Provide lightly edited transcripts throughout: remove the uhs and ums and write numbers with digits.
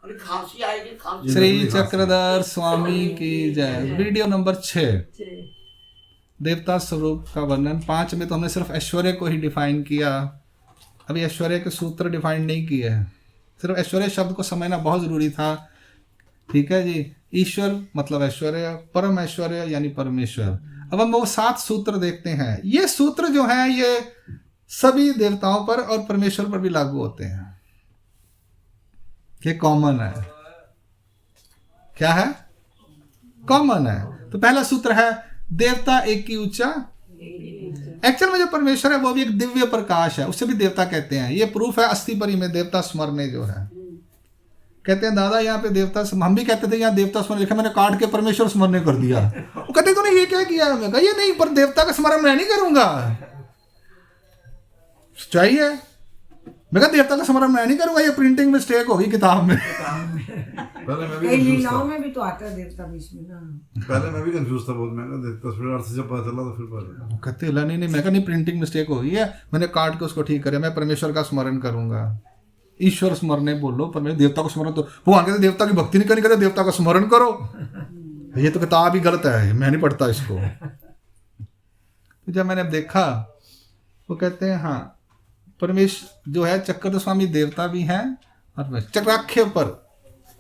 और खांसी आएगी, खांसी श्री चक्रधर स्वामी की जय। वीडियो नंबर 6, देवता स्वरूप का वर्णन। 5 में तो हमने सिर्फ ऐश्वर्य को ही डिफाइन किया, अभी ऐश्वर्य के सूत्र डिफाइन नहीं किए हैं। सिर्फ ऐश्वर्य शब्द को समझना बहुत जरूरी था, ठीक है जी। ईश्वर मतलब ऐश्वर्य, परम ऐश्वर्य यानी परमेश्वर। अब हम वो 7 सूत्र देखते हैं। ये सूत्र जो हैं ये सभी देवताओं पर और परमेश्वर पर भी लागू होते हैं, ये कॉमन है। क्या है? कॉमन है। तो पहला सूत्र है देवता एक की ऊंचा। एक्चुअल में जो परमेश्वर है वो भी एक दिव्य प्रकाश है, उससे भी देवता कहते हैं। ये प्रूफ है अस्थि में देवता स्मरणे जो है, कहते हैं दादा यहाँ पे देवता, हम भी कहते थे यहाँ देवता स्मरण लिखा, मैंने काट के परमेश्वर स्मरण कर दिया। वो कहते तूने ये क्या किया? मैं कहा ये नहीं, पर देवता का स्मरण मैं नहीं करूंगा, चाहिए। मैं कहा देवता का स्मरण मैं नहीं करूंगा, ये प्रिंटिंग मिस्टेक होगी किताब में। पहले मैं भी कई कंफ्यूज लीलाओं था, में भी तो आता है देवता बीच में ना। पहले मैं भी कंफ्यूज था बहुत। मैंने देवता फिर अर्थ जब पता चला तो फिर पता कहते हिला नहीं, मैं कहा नहीं प्रिंटिंग मिस्टेक हो गई है, मैंने काट के उसको ठीक किया, मैं परमेश्वर का स्मरण करूंगा। ईश्वर स्मरण बोलो, पर मैं देवता को स्मरण, तो भगवान कहते देवता की भक्ति नहीं करनी, कहते देवता का स्मरण करो। ये तो किताब ही गलत है, मैं नहीं पढ़ता इसको। तो जब मैंने देखा, वो कहते हैं हाँ परमेश्वर जो है चक्रधर स्वामी देवता भी हैं, और चक्राख्य पर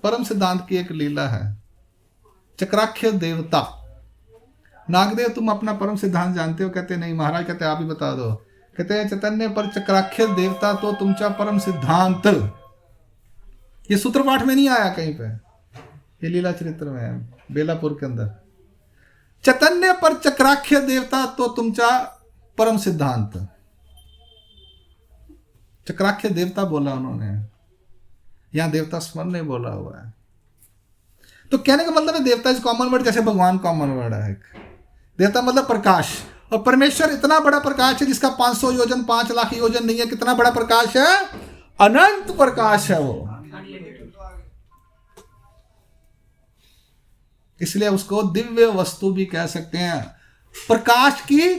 परम सिद्धांत की एक लीला है। चक्राख्य देवता, नागदेव तुम अपना परम सिद्धांत जानते हो? कहते नहीं महाराज। कहते आप ही बता दो। कहते हैं चैतन्य पर चक्राख्य देवता तो तुमचा परम सिद्धांत। ये सूत्र पाठ में नहीं आया कहीं पे, ये लीला चरित्र में है बेलापुर के अंदर। चैतन्य पर चक्राख्य देवता तो तुमचा परम सिद्धांत। चक्राख्य देवता बोला उन्होंने, यहां देवता स्मरण नहीं बोला हुआ है। तो कहने का मतलब है देवता इज कॉमन वर्ड, जैसे भगवान कॉमन वर्ड है। देवता मतलब प्रकाश, और परमेश्वर इतना बड़ा प्रकाश है जिसका 500 योजन 5 लाख योजन नहीं है। कितना बड़ा प्रकाश है? अनंत प्रकाश है वो। इसलिए उसको दिव्य वस्तु भी कह सकते हैं। प्रकाश की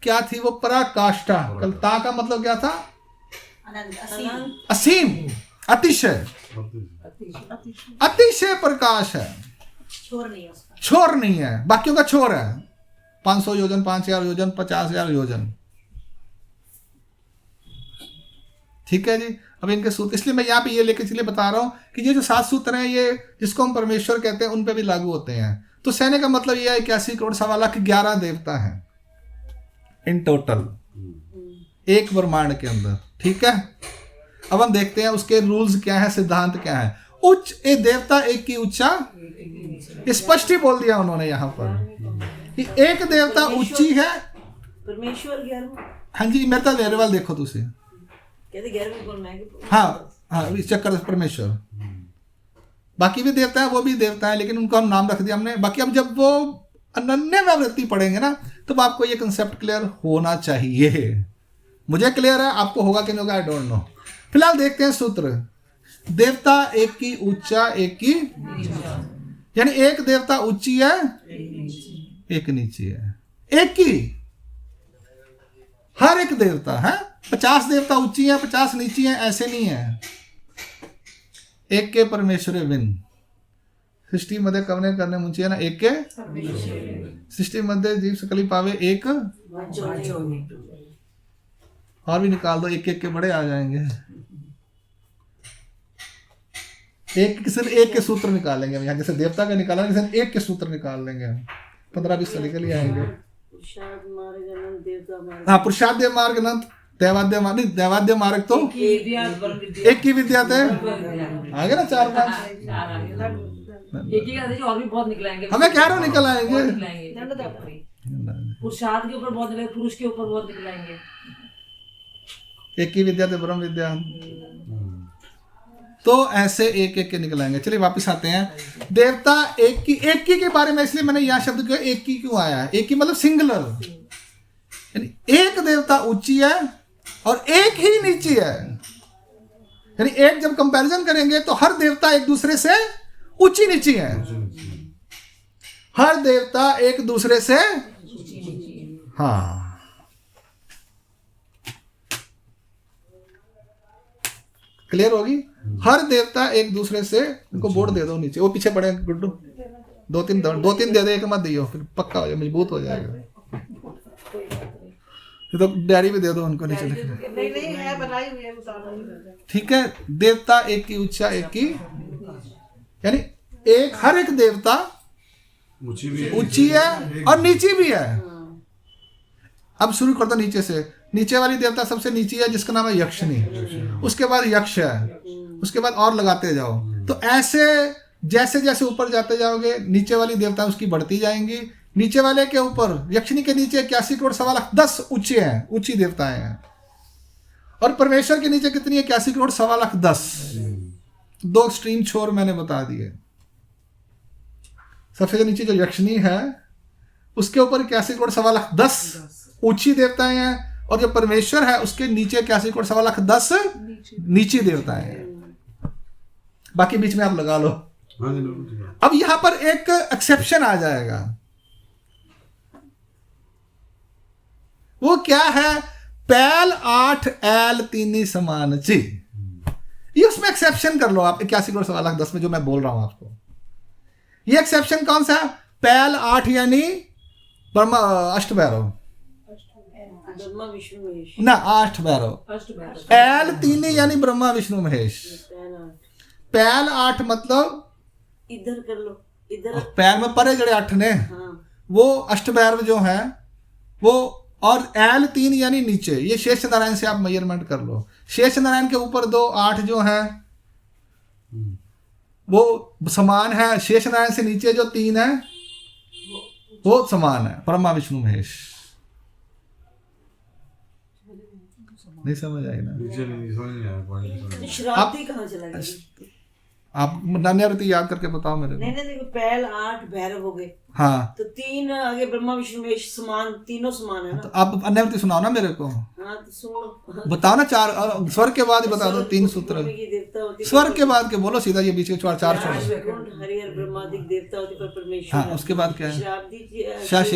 क्या थी वो? पराकाष्ठा। कल ता का मतलब क्या था? असीम, अतिशय, अतिशय प्रकाश है, छोर नहीं है। बाकियों का छोर है, 500 योजन 5000 योजन 50,000 योजन, ठीक है जी। अब इनके सूत्र, इसलिए मैं यहाँ पे ये लेके चलिए बता रहा हूँ कि ये जो 7 सूत्र हैं ये जिसको हम परमेश्वर कहते हैं उन पे भी लागू होते हैं। तो सहने का मतलब ये है 81 करोड़ 1.25 लाख 11 देवता हैं इन टोटल एक ब्रह्मांड के अंदर, ठीक है। अब हम देखते हैं उसके रूल्स क्या है, सिद्धांत क्या है। उच्च ए देवता एक की ऊंचा, स्पष्ट ही बोल दिया उन्होंने यहाँ पर कि एक देवता ऊंची है। परमेश्वर 11वां, हाँ जी, मेरे तो लेवल देखो तुझे, कहते 11वें कौन? मैं हाँ इस चक्कर परमेश्वर। बाकी भी देवता है, वो भी देवता है, लेकिन उनको हम नाम रख दिया हमने। बाकी अब जब वो अनन्य व्यावृत्ति पढ़ेंगे ना, तो आपको ये कंसेप्ट क्लियर होना चाहिए। मुझे क्लियर है, आपको होगा कि नहीं होगा, आई डोंट नो। फिलहाल देखते हैं सूत्र। देवता एक की ऊंचा एक की, यानी एक देवता ऊंची है एक नीची है। एक की, हर एक देवता है। 50 देवता ऊंची है 50 नीची है, ऐसे नहीं है। एक के परमेश्वर विन सृष्टि मध्य कवने करने मुंची है ना, एक के सृष्टि मध्य जीव सकली पावे एक, और भी निकाल दो, एक एक के बड़े आ जाएंगे। एक किसी एक के सूत्र निकालेंगे हम यहाँ, जैसे देवता का निकाला, किसी एक के सूत्र निकाल लेंगे हम। 15-20 साल के लिए आएंगे। हाँ, पुरुषाद्य मार्ग अनंत, दैवाद्य मार्ग नहीं, दैवाद्य मार्ग तो एक की विद्या थे, आगे ना 4-5 एक ही आते और भी बहुत निकलाएंगे। हमें कह रहा हूँ निकल आएंगे। पुरुषार्थ के ऊपर बहुत निकलेंगे, पुरुष के ऊपर बहुत निकलाएंगे। एक ही विद्या थे ब्रह्म विद्या, तो ऐसे एक एक के निकलाएंगे। चलिए वापस आते हैं। देवता एक की के बारे में इसलिए मैंने यह शब्द किया, एक की क्यों आया है? एक की मतलब सिंगुलर, यानी एक देवता ऊंची है और एक ही नीची है। यानी एक जब कंपैरिजन करेंगे तो हर देवता एक दूसरे से ऊंची नीची है। हर देवता एक दूसरे से, हाँ, क्लियर होगी? हर देवता एक दूसरे से, उनको बोर्ड दे दो नीचे, वो पीछे पड़े हैं, गुड्डू दो तीन दे दे, एक मत दियो, फिर पक्का हो जाए, मजबूत हो जाएगा। तो डायरी भी दे दो उनको नीचे लिखने। नहीं है, बनाई हुई है, उतारा। ठीक है, देवता एक की ऊंचा, एक की, यानी एक, हर एक देवता ऊंची है और नीची भी है। अब शुरू कर दो नीचे से। नीचे वाली देवता सबसे नीची है, जिसका नाम है यक्षिणी, उसके बाद यक्ष है, उसके बाद और लगाते जाओ। तो ऐसे जैसे जैसे ऊपर जाते जाओगे, नीचे वाली देवता उसकी बढ़ती जाएंगी। नीचे वाले के ऊपर, यक्षिणी के नीचे 81 करोड़ 10 ऊंचे हैं, ऊंची देवताएं हैं। और परमेश्वर के नीचे कितनी है? 81 करोड़ 10। दो एक्सट्रीम छोर मैंने बता दिए। सबसे नीचे जो यक्षिणी है, उसके ऊपर 81 करोड़ 10 ऊंची देवताएं हैं, और जो परमेश्वर है उसके नीचे 81 करोड़ 10 नीची देवताएं हैं। बाकी बीच में आप लगा लो। अब यहां पर एक एक्सेप्शन आ जाएगा, वो क्या है? पैल 8 एल 3 समान जी, ये उसमें एक्सेप्शन कर लो आप 81 करोड़ 10 में जो मैं बोल रहा हूं आपको। ये एक्सेप्शन कौन सा? पैल 8 यानी ब्रह्मा अष्ट भैरव ब्रह्मा विष्णु महेश ना, 8 भैरव। एल 3 यानी ब्रह्मा विष्णु महेश। पैल 8 मतलब इधर कर लो, इधर पैर में परे जड़े 8 ने, हाँ। वो अष्ट भैरव जो है वो, और एल 3 यानी नीचे। ये शेष नारायण से आप मेजरमेंट कर लो। शेष नारायण के ऊपर 2 8 जो है वो समान है, शेष नारायण से नीचे जो 3 है वो समान है, ब्रह्मा विष्णु महेश। नहीं समझ आई ना? श्राद्धी कहाँ चला गया? आप नान्यावृत्ति याद करके बताओ मेरे को। नहीं देखो, पहल 8 भैरव हो गए, हाँ, तो 3 आगे ब्रह्मा विष्णु महेश समान, तीनों समान है ना। तो आप अन्यावृत्ति सुनाओ ना मेरे को। हाँ तो सुन लो। बताओ ना, 4 स्वर के बाद बता दो 3 सूत्र। की देवता होती स्वर के बाद के बोलो सीधा, ये बीच के 4 छोड़ो। हरिहर ब्रह्मादिक देवता होती पर परमेश्वर। हाँ, उसके बाद क्या है? श्राद्धी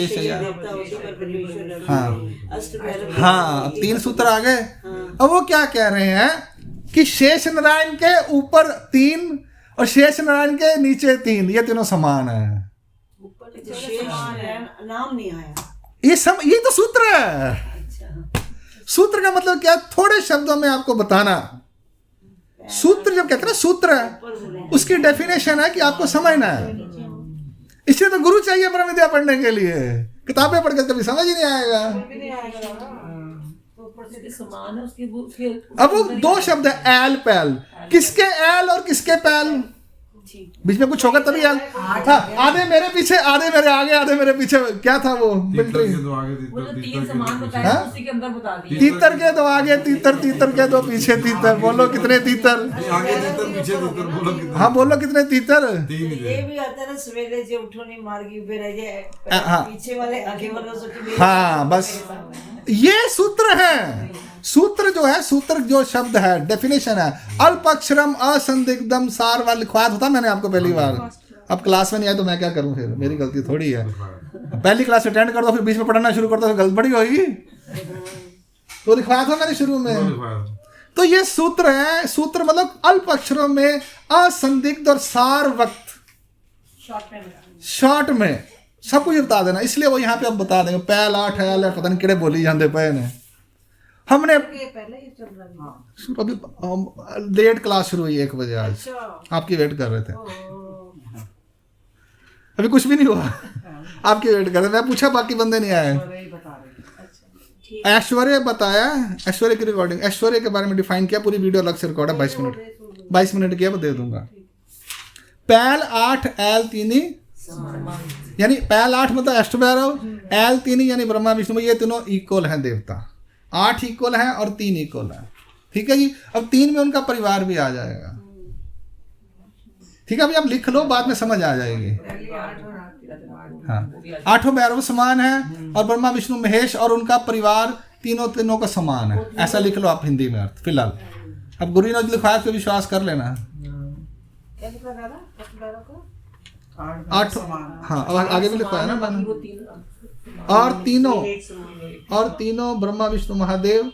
शेष देवता होती पर परमेश्वर। हाँ। अष्ट भैरव। हाँ, 3 सूत्र आ गए। अब वो क्या कह रहे हैं कि शेष नारायण के ऊपर 3 और शेष नारायण के नीचे 3, ये तीनों समान है। शेष नाम नहीं आया। ये तो सूत्र है। सूत्र का मतलब क्या? थोड़े शब्दों में आपको बताना। सूत्र जब कहते हैं ना, सूत्र है, उसकी डेफिनेशन है कि आपको समझना है। इसलिए तो गुरु चाहिए ब्रह्म विद्या पढ़ने के लिए। किताबें पढ़ के कभी समझ ही नहीं आएगा। अब वो 2 शब्द है, एल पैल। किसके एल और किसके पैल? बीच में कुछ होगा तभी एल। हाँ, आधे मेरे पीछे, आधे मेरे आगे, आधे मेरे पीछे। क्या था वो? मिलिट्री। तीतर के 2 आगे, तीतर के 2 पीछे। तीतर बोलो कितने तीतर? हाँ बोलो कितने तीतर? ये भी आता है ना, सवेरे जब उठो नहीं मार्गी उबे रह जाए, हाँ। पीछे वाले आगे वालों से। हाँ बस ये सूत्र है। सूत्र जो है, सूत्र जो शब्द है, डेफिनेशन है, अल्पक्षरम असंदिग्धम सार वाला लिखवाया होता मैंने आपको पहली बार। अब क्लास में नहीं आया तो मैं क्या करूं, फिर मेरी गलती थोड़ी है। पहली क्लास अटेंड कर दो, फिर बीच में पढ़ना शुरू कर दो, गलत बड़ी होगी। तो लिखवाया था मैंने शुरू में। तो ये सूत्र है। सूत्र मतलब अल्प अक्षरों में, असंदिग्ध और सार वक्त, शॉर्ट में सब कुछ बता देना। इसलिए वो यहाँ पे अब बता देंगे। पैल 8 है, पता नहीं किड़े बोली जाते पे ने। हमने अभी लेट क्लास शुरू हुई 1 बजे आज, आपकी वेट कर रहे थे। अभी कुछ भी नहीं हुआ, आपकी वेट कर रहे थे। मैं पूछा, बाकी बंदे नहीं आए। ऐश्वर्य बताया, ऐश्वर्य की रिकॉर्डिंग, ऐश्वर्य के बारे में डिफाइन किया, पूरी वीडियो अलग से रिकॉर्ड है, 22 मिनट की है, वो दे दूंगा। पैल 8 एल 3 यानी पैल 8 मतलब अष्ट भैरव, एल 3 यानी ब्रह्मा विष्णु, ये तीनों इक्वल हैं देवता। 8 इक्वल है और 3 इक्वल है। ठीक है जी। अब 3 में उनका परिवार भी आ जाएगा। ठीक है, अभी आप लिख लो, बाद में समझ आ जाएगी। हाँ, 8 भैरव समान है और ब्रह्मा विष्णु महेश और उनका परिवार तीनों का समान है। ऐसा लिख लो आप हिंदी में अर्थ फिलहाल। अब गुरु ने लिखवाया तो विश्वास कर लेना। 8, हाँ, और आगे भी लिखवाया ना मैंने। और तीनों ब्रह्मा विष्णु महादेव,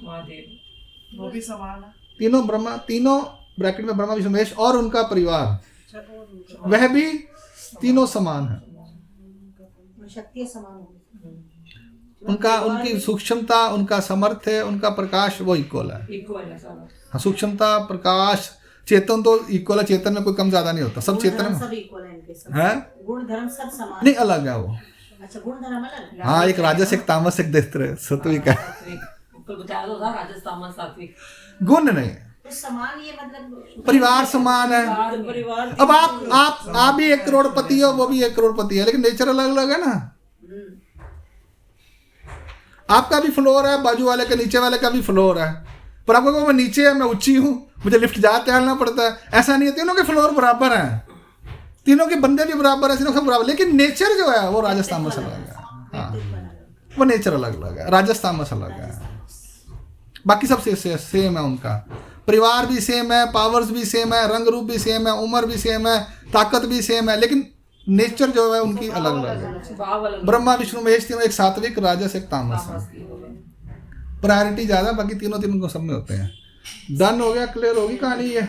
वो भी समान है। तीनों ब्रह्मा, तीनों ब्रैकेट में ब्रह्मा विष्णु महेश और उनका परिवार, वह भी तीनों समान है। शक्ति समान होगी। उनका, उनकी सूक्ष्मता, उनका सामर्थ्य, उनका प्रकाश वो इक्वल है। इक्वल है सारा। हाँ, सूक्ष्मता, प्रकाश, चेतन तो इक्वल है, चेतन में कोई कम ज्यादा नहीं होता, सब चेतन में सब इक्वल है इनके सब। है, गुण धर्म सब समान। नहीं अलग है वो। अच्छा, गुण धर्म अलग है। हाँ, एक राजस, एक तामस, एक दैत्र, सात्विक है, ऊपर बताया तो था राजस्थान सात्विक। गुण नहीं। तो समान ये मतलब परिवार समान है। परिवार अब आप भी 1 करोड़पति हो, वो भी 1 करोड़पति है, लेकिन नेचर अलग अलग है ना। आपका भी फ्लोर है, बाजू वाले के, नीचे वाले का भी फ्लोर है, पर आपको मैं नीचे है, मैं ऊंची हूँ, मुझे लिफ्ट जाते टहलना पड़ता है, ऐसा नहीं है। तीनों के फ्लोर बराबर हैं, तीनों के बंदे भी बराबर है, तीनों सब बराबर, लेकिन नेचर जो है वो राजस्थान में अलग है। हाँ, वो नेचर अलग अलग है, राजस्थान में अलग है। बाकी सब सेम है, उनका परिवार भी सेम है, पावर्स भी सेम है, रंग रूप भी सेम है, उम्र भी सेम है, ताकत भी सेम है, लेकिन नेचर जो है उनकी अलग अलग है। स्वभाव अलग। ब्रह्मा विष्णु महेश तीनों, एक सात्विक, राजस, एक तामस है। प्रायोरिटी ज्यादा, बाकी तीनों को सब में होते हैं। डन हो गया, क्लियर होगी कहानी ये।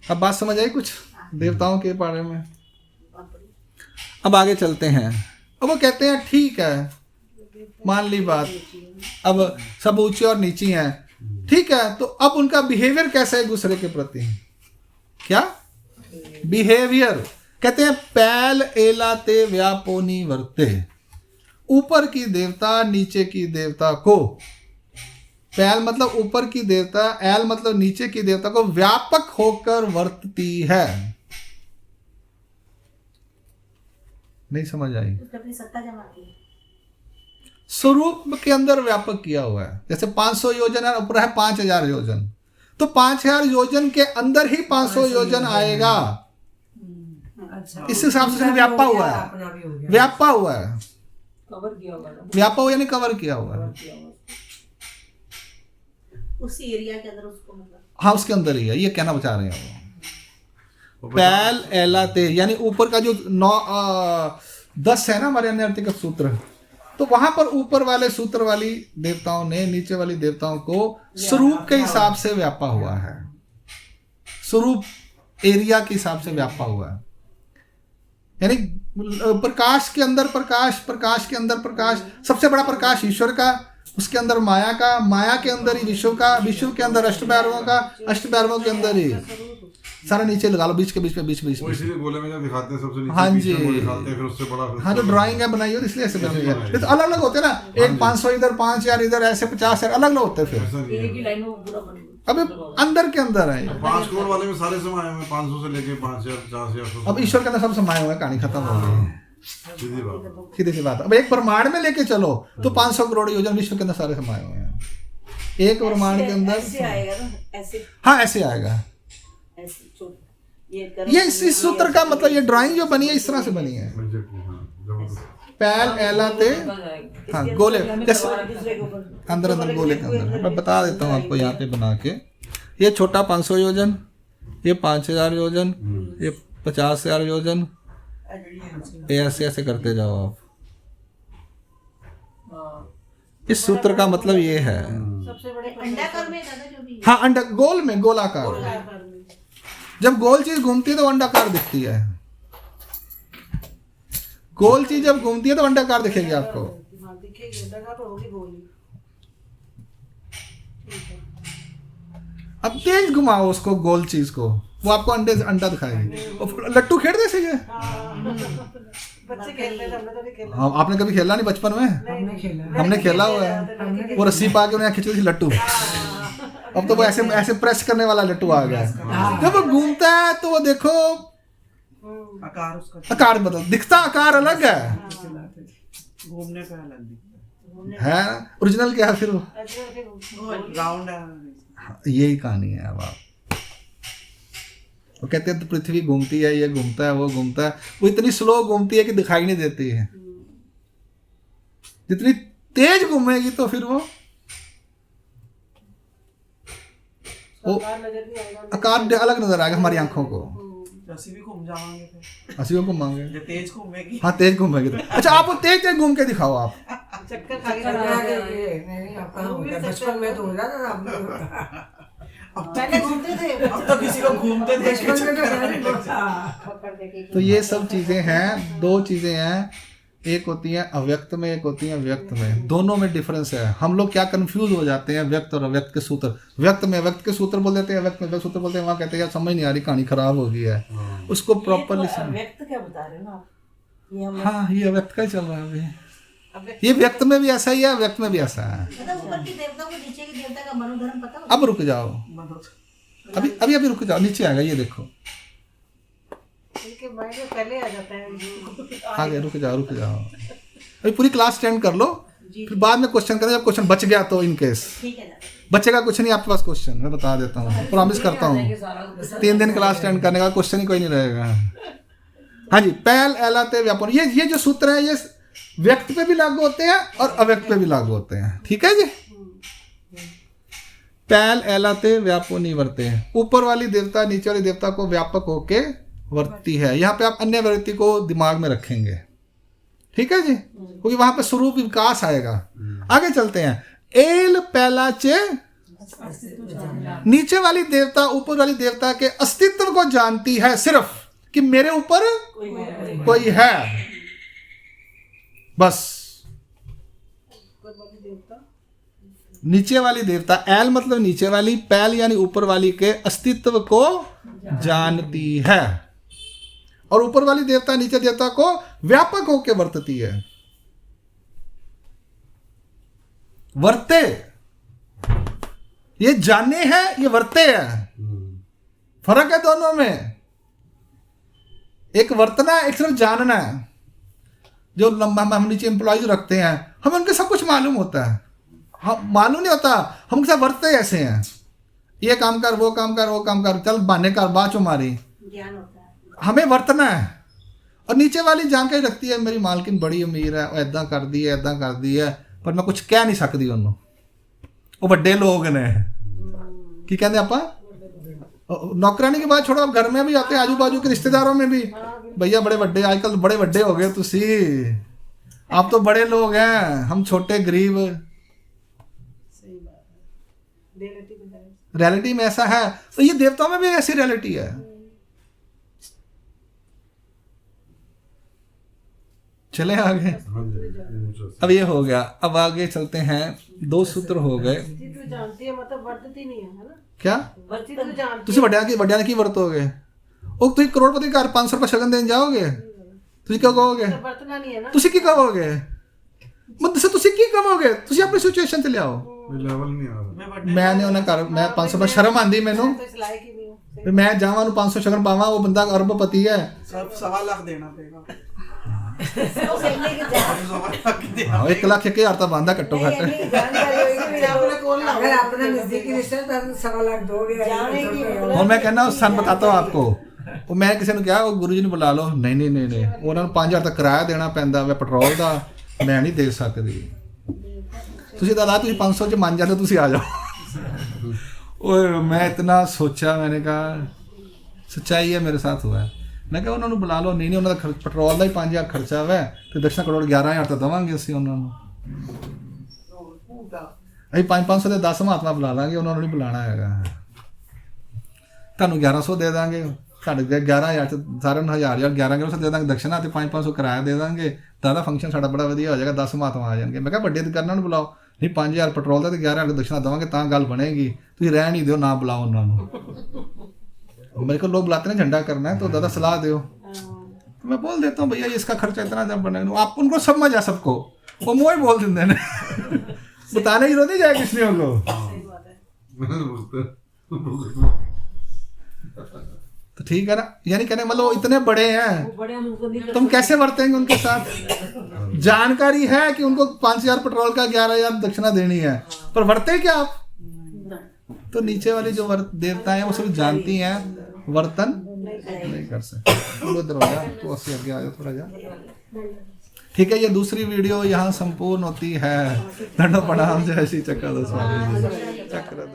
अब बात समझ आई कुछ देवताओं के बारे में। अब आगे चलते हैं। अब वो कहते हैं ठीक है, मान ली बात, अब सब ऊंचे और नीची हैं, ठीक है, तो अब उनका बिहेवियर कैसा है एक दूसरे के प्रति? क्या बिहेवियर? कहते हैं पैल एलाते व्यापोनी वर्ते, ऊपर की देवता नीचे की देवता को, पैल मतलब ऊपर की देवता, एल मतलब नीचे की देवता को व्यापक होकर वर्तती है। नहीं समझ आई? अपनी सत्ता जमा की स्वरूप के अंदर व्यापक किया हुआ है। जैसे 500 योजन है, ऊपर है 5000 योजन, तो 5000 योजन के अंदर ही 500 योजन आएगा। इस हिसाब से व्यापा हुआ है, व्यापा हुआ है, कवर किया हुआ है। व्यापा हुआ यानी कवर किया हुआ है। उसी एरिया के अंदर उसको मतलब। हाँ, उसके अंदर ही है, ये कहना चाह रहे हैं वो। पैल एला ते यानी ऊपर का जो 10 है ना हमारे अन्य का सूत्र, तो वहां पर ऊपर वाले सूत्र वाली देवताओं ने नीचे वाली देवताओं को स्वरूप के हिसाब से व्यापा हुआ है, स्वरूप एरिया के हिसाब से व्यापा हुआ है। यानी प्रकाश के अंदर प्रकाश, प्रकाश के अंदर प्रकाश, सबसे बड़ा प्रकाश ईश्वर का, उसके अंदर माया का, माया के अंदर ही विश्व का, विश्व के अंदर अष्टभैरवों का, अष्टभैरवों के अंदर ही सारा नीचे लगा लो, बीच के बीच में, बीच बीच वो इसीलिए गोले में जब दिखाते हैं सबसे नीचे, हाँ बीच जी, में वो दिखाते हैं, फिर उससे बड़ा, फिर हाँ, जो ड्राइंग है बनाई हो इसलिए ऐसे बने हैं। ये तो अलग अलग होते हैं ना, एक 500 इधर, 5000 इधर, ऐसे 50,000 अलग अलग होते हैं। फिर ऐसा नहीं एक है। ही लाइन में पूरा बन अब अंदर के अंदर है। 5 करोड़ वाले में सारे समाये हुए हैं, 500 से लेके 5000, 50,000। अब ईश्वर के अंदर सब समाये हुए हैं, कहानी खत्म हो गई, सीधी बात। सीधी सी बात। अब एक ब्रह्मांड में लेके चलो तो 500 करोड़ योजन विश्व के अंदर सारे समाये हुए हैं, एक ब्रह्मांड के अंदर। ऐसे आएगा ना, ऐसे हाँ, ऐसे आएगा। ऐसे छोड़ ये इस सूत्र का मतलब, ये ड्राइंग जो बनी है इस तरह से बनी है। पैल एला ते, हाँ, गोले जैसे अंदर अंदर गोले के अंदर। मैं बता देता हूँ आपको यहाँ पे बना के, ये छोटा 500 योजन, ये 5000 योजन, ये 50,000 योजन, ये ऐसे ऐसे करते जाओ आप। इस सूत्र का मतलब ये है। सबसे बड़े अंडाकार में दादा जो भी हाँ, अंडा गोल में, गोलाकार। जब गोल चीज घूमती है तो अंडाकार दिखती है, गोल चीज जब घूमती है तो अंडाकार दिखेगी आपको। दिखेगी, अंडाकार तो होगी गोली। अब तेज घुमाओ उसको, गोल चीज को, वो आपको अंडा दिखाएगी। और लट्टू खेल दे सके, बच्चे खेलते थे, हमने तो नहीं खेला। हाँ, आपने कभी खेला नहीं बचपन में? हमने खेला हुआ है, वो रस्सी पा के उन्हें खींची थी लट्टू। अब तो वो ऐसे ऐसे प्रेस करने वाला लट्टू आ गया है। जब वो घूमता है तो वो देखो आकार उसका आकार बदल दिखता, आकार अलग है, घूमने का अलग दिखता है ओरिजिनल क्या है फिर वो? है, राउंड है। यही कहानी है। अब आप वो कहते हैं तो पृथ्वी घूमती है, ये घूमता है, वो घूमता है, वो इतनी स्लो घूमती है कि दिखाई नहीं देती है। जितनी तेज घूमेगी तो फिर वो आकार अलग नजर आएगा हमारी आंखों को। रस्सी भी घूम जाएंगे फिर, हंसी को मांगे, जो तेज घूमेगी। हाँ, तेज घूमेगी तो। अच्छा, आप वो तेज तेज घूम के दिखाओ आप। चक्कर खा के नहीं, अब कहाँ होता है? बचपन में तो हो जाता था, अब नहीं होता। पहले घूमते थे अब तो किसी को घूमते देख के चक्कर आने लग जाता है। पकड़ के तो ये सब चीजें हैं, दो चीजें हैं, एक होती है अव्यक्त में, एक होती है व्यक्त में। दोनों में डिफरेंस है। हम लोग क्या कंफ्यूज हो जाते हैं व्यक्त और अव्यक्त के सूत्र। व्यक्त में व्यक्त के सूत्र बोल देते हैं, अव्यक्त में व्यक्त सूत्र बोलते हैं। वहाँ कहते हैं यार समझ नहीं आ रही, कहानी खराब हो गई है, उसको प्रॉपरली समझ। व्यक्त क्या बता रहे हो ना आप? ये हम हाँ, ये अव्यक्त का ही चल रहा है अभी। ये व्यक्त में भी ऐसा ही है, व्यक्त में भी ऐसा है। मतलब ऊपर की देवता को नीचे की देवता का मनोधर्म पता हो? अब रुक जाओ, अभी रुक जाओ, नीचे आएगा, ये देखो इनके माइंड में पहले आ जाता है। आगे, रुक जाओ अभी पूरी क्लास अटेंड कर लो, फिर बाद में क्वेश्चन करें। जब क्वेश्चन बच गया तो इन केस ठीक है ना? बचेगा कुछ नहीं आपके पास क्वेश्चन, मैं बता देता हूँ, प्रॉमिस करता हूँ। 3 दिन क्लास अटेंड करने का क्वेश्चन ही कोई नहीं रहेगा। हाँ जी, पैल एलाते व्यापन, ये जो सूत्र है ये व्यक्त पे भी लागू होते हैं और अव्यक्त पे भी लागू होते हैं। ठीक है जी। पैल एलाते व्यापो वर्ते हैं, ऊपर वाली देवता नीचे वाली देवता को व्यापक होके वर्ती है। यहाँ पे आप अन्य वृत्ति को दिमाग में रखेंगे। ठीक है जी, क्योंकि वहां पे स्वरूप विकास आएगा। आगे चलते हैं। एल पैलाचे, नीचे वाली देवता ऊपर वाली देवता के अस्तित्व को जानती है, सिर्फ कि मेरे ऊपर कोई है, बस। नीचे वाली देवता, एल मतलब नीचे वाली, पैल यानी ऊपर वाली के अस्तित्व को जानती है, और ऊपर वाली देवता नीचे देवता को व्यापक होकर वर्तती है। वर्ते, ये जाने है, ये वर्ते है, फर्क है दोनों में। एक वर्तना है, एक सिर्फ जानना है। जो हम नीचे एम्प्लॉयज रखते हैं, हमें उनके सब कुछ मालूम होता है, हम मालूम नहीं होता, हम उनके साथ वर्तते ऐसे हैं। ये काम कर, वो काम कर, वो काम कर, चल बहाने कर, बाचो मारी, ज्ञान होता है। हमें वर्तना है। और नीचे वाली जानकारी रखती है, मेरी मालकिन बड़ी अमीर है, ऐदा कर दी है, ऐदा कर दी है, पर मैं कुछ कह नहीं सकती उन्होंने, वो बड़े लोग ने की कहते आपा नौकरानी की बात छोड़ो, अब घर में भी आते हैं, आजू बाजू के रिश्तेदारों में भी, भैया बड़े बड़े, आजकल बड़े बड़े हो गए तुसी, आप तो बड़े लोग हैं, हम छोटे गरीब। रियलिटी में ऐसा है, तो ये देवताओं में भी ऐसी रियलिटी है। चले आगे। अब ये हो गया, अब आगे चलते हैं। 2 सूत्र हो गए। जानती है मतलब वर्तती नहीं है ना? क्या वर्ती तो जानती ਤੁਸੀਂ ਵੱਡਿਆਂ की ਵਰਤੋਗੇ? ਉਹ ਤੁਸੀਂ ਕਰੋੜਪਤੀ ਘਰ 500 ਰੁਪਏ ਸ਼ਗਨ ਦੇਣ ਜਾਓਗੇ? ਤੁਸੀਂ ਕੀ ਕਹੋਗੇ? है, वर्तना नहीं है ना? ਤੁਸੀਂ ਕੀ ਕਹੋਗੇ? ਮੈਂ ਦੱਸੋ ਤੁਸੀਂ ਕੀ ਕਹੋਗੇ? ਤੁਸੀਂ ਆਪਣੀ ਸਿਚੁਏਸ਼ਨ ਤੇ ਲਿਆਓ। लेवल नहीं आ रहा। ਮੈਂ ਨੇ ਉਹਨਾਂ ਘਰ, ਮੈਂ 500 ਰੁਪਏ ਸ਼ਰਮ ਆਂਦੀ ਮੈਨੂੰ, तो इस लायक ही नहीं हूँ। ਵੀ ਮੈਂ ਜਾਵਾਂ ਨੂੰ 500 ਸ਼ਗਨ ਪਾਵਾਂ, ਉਹ ਬੰਦਾ ਅਰਬਪਤੀ ਹੈ। सब 1.25 लाख देना पड़ेगा। तो कहने की जान- 1.25 लाख देना। 1 ਲੱਖ 1000 ਤਾਂ ਬੰਦਾ ਘੱਟੋ ਘੱਟ। कहने की जानकारी होगी भी आपने कौन लाओ? अगर अपना नजदीकी रिश्तेदार 1.25 लाख दोगे, जाने की मतलब- और मैं कहना सन बताता हूँ आपको, ਉਹ ਮੈਂ ਕਿਸੇ ਨੂੰ ਕਿਹਾ ਉਹ ਗੁਰੂ ਜੀ ਨੂੰ ਬੁਲਾ ਲਓ, ਨਹੀਂ ਉਹਨਾਂ ਨੂੰ 5000 ਤੱਕ ਕਿਰਾਇਆ ਦੇਣਾ ਪੈਂਦਾ ਵਾ ਪੈਟਰੋਲ ਦਾ, ਮੈਂ ਨਹੀਂ ਦੇ ਸਕਦੀ। ਤੁਸੀਂ ਦਾਦਾ ਤੁਸੀਂ 500 ਚ ਮੰਨ ਜਾਂਦੇ, ਤੁਸੀਂ ਆ जाओ। ओए मैं इतना सोचा, मैंने कहा सच्चाई है, मेरे साथ हुआ है। मैं कहा ਉਹਨਾਂ ਨੂੰ ਬੁਲਾ ਲਓ, ਨਹੀਂ ਉਹਨਾਂ ਦਾ ਪੈਟਰੋਲ ਦਾ ਹੀ 5000 ਖਰਚਾ ਵਾ, ਤੇ ਦਕਸ਼ਨਾ ਕਰੋੜ 11000 ਤਾਂ ਦੇਵਾਂਗੇ ਅਸੀਂ ਉਹਨਾਂ ਨੂੰ। ਅਸੀਂ 500 ਦੇ 10 ਮਹਾਤਮਾ ਬੁਲਾ ਲਾਂਗੇ, ਉਹਨਾਂ ਨੂੰ ਨਹੀਂ ਬੁਲਾਣਾ ਹੈਗਾ। ਤੁਹਾਨੂੰ 1100 ਦੇ ਦਾਂਗੇ, ਸਾਡੇ 11000 ਚ ਸਾਰਿਆਂ ਨੂੰ 1000 1100 ਦੇ ਦਾਂਗੇ ਦਕਸ਼ਨਾ, ਤੇ 500 ਕਿਰਾਇਆ ਦੇ ਦਾਂਗੇ। ਦਾਦਾ ਫੰਕਸ਼ਨ ਸਾਡਾ ਬੜਾ ਵਧੀਆ ਹੋ ਜਾਏਗਾ, 10 ਮਹਾਤਮਾ ਆ ਜਾਣਗੇ। ਮੈਂ ਕਿਹਾ ਵੱਡੇ ਅਧਿਕਾਰੀਆਂ ਨੂੰ ਬੁਲਾਓ, ਨਹੀਂ 5000 ਪੈਟਰੋਲ ਦਾ ਤੇ 11000 ਦਕਸ਼ਨਾ ਦੇਵਾਂਗੇ ਤਾਂ ਗੱਲ ਬਣੇਗੀ। ਤੁਸੀਂ ਰਹਿਣ ਨਹੀਂ ਦਿਓ, ਨਾ ਬੁਲਾਓ ਉਹਨਾਂ ਨੂੰ। मेरे को लोग बुलाते हैं झंडा करना है तो दादा सलाह दो, तो मैं बोल देता हूँ भैया इसका खर्चा इतना जब बनेगा, आप उनको समझ आ सबको, वो मुँह ही बोल देते हैं, बताने की जरूरत नहीं जाए किसी को। तो ठीक है ना, यानी कहने मतलब इतने बड़े हैं, तुम कैसे बरतेंगे उनके साथ? जानकारी है कि उनको 5000 पेट्रोल का 11000 दक्षिणा देनी है, पर बरते क्या आप? तो नीचे वाली जो देवता है वो सब जानती हैं, वर्तन नहीं कर सकते। उधर हो जा, तो अस्सी आगे आ जाओ थोड़ा जा। ठीक है, ये दूसरी वीडियो यहाँ संपूर्ण होती है। दंडो प्रणाम, जय श्री चक्र स्वामी जी। चक्र